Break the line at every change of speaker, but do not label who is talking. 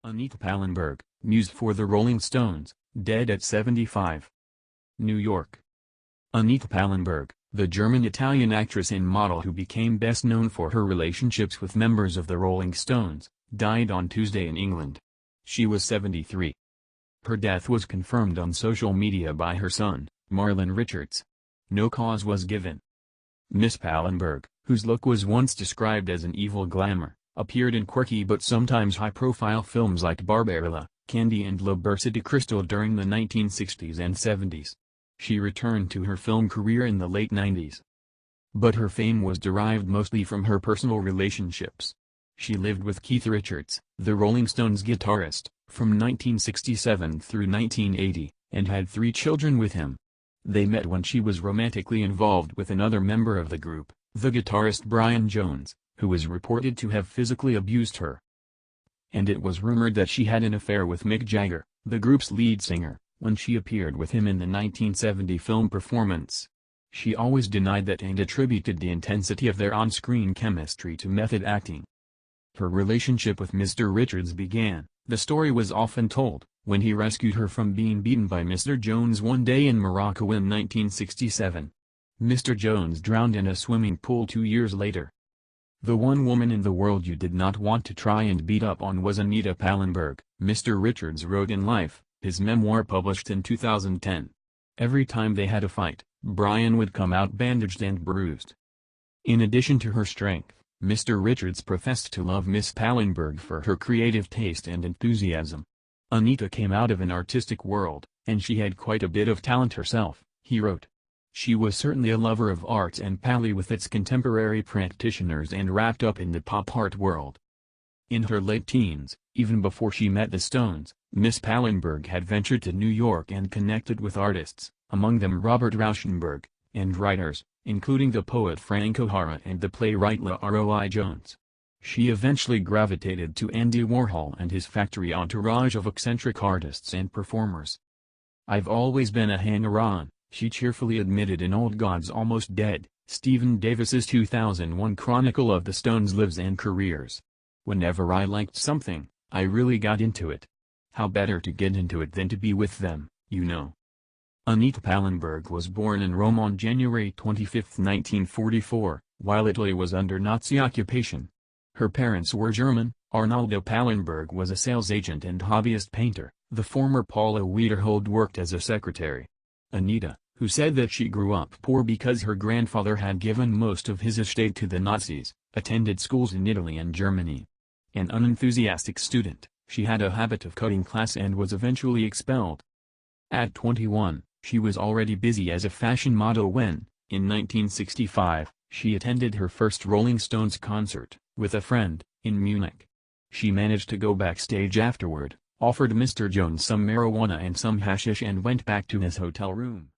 Anita Pallenberg, muse for the Rolling Stones, dead at 75. New York. Anita Pallenberg, the German-Italian actress and model who became best known for her relationships with members of the Rolling Stones, died on Tuesday in England. She was 73. Her death was confirmed on social media by her son, Marlon Richards. No cause was given. Miss Pallenberg, whose look was once described as an evil glamour, appeared in quirky but sometimes high-profile films like Barbarella, Candy and Berceau de Cristal during the 1960s and 70s. She returned to her film career in the late 90s. But her fame was derived mostly from her personal relationships. She lived with Keith Richards, the Rolling Stones guitarist, from 1967 through 1980, and had 3 children with him. They met when she was romantically involved with another member of the group, the guitarist Brian Jones, who was reported to have physically abused her. And it was rumored that she had an affair with Mick Jagger, the group's lead singer, when she appeared with him in the 1970 film performance. She always denied that and attributed the intensity of their on-screen chemistry to method acting. Her relationship with Mr. Richards began, the story was often told, when he rescued her from being beaten by Mr. Jones one day in Morocco in 1967. Mr. Jones drowned in a swimming pool 2 years later. The one woman in the world you did not want to try and beat up on was Anita Pallenberg, Mr. Richards wrote in Life, his memoir published in 2010. Every time they had a fight, Brian would come out bandaged and bruised. In addition to her strength, Mr. Richards professed to love Miss Pallenberg for her creative taste and enthusiasm. Anita came out of an artistic world, and she had quite a bit of talent herself, he wrote. She was certainly a lover of arts and pally with its contemporary practitioners and wrapped up in the pop art world. In her late teens, even before she met the Stones, Miss Pallenberg had ventured to New York and connected with artists, among them Robert Rauschenberg, and writers, including the poet Frank O'Hara and the playwright Leroy Jones. She eventually gravitated to Andy Warhol and his factory entourage of eccentric artists and performers. "I've always been a hanger-on," she cheerfully admitted in Old Gods Almost Dead, Stephen Davis's 2001 Chronicle of the Stones' Lives and Careers. "Whenever I liked something, I really got into it. How better to get into it than to be with them, you know." Anita Pallenberg was born in Rome on January 25, 1944, while Italy was under Nazi occupation. Her parents were German. Arnaldo Pallenberg was a sales agent and hobbyist painter. The former Paula Wiederhold worked as a secretary. Anita, who said that she grew up poor because her grandfather had given most of his estate to the Nazis, attended schools in Italy and Germany. An unenthusiastic student, she had a habit of cutting class and was eventually expelled. At 21, she was already busy as a fashion model when, in 1965, she attended her first Rolling Stones concert, with a friend, in Munich. She managed to go backstage afterward, offered Mr. Jones some marijuana and some hashish and went back to his hotel room.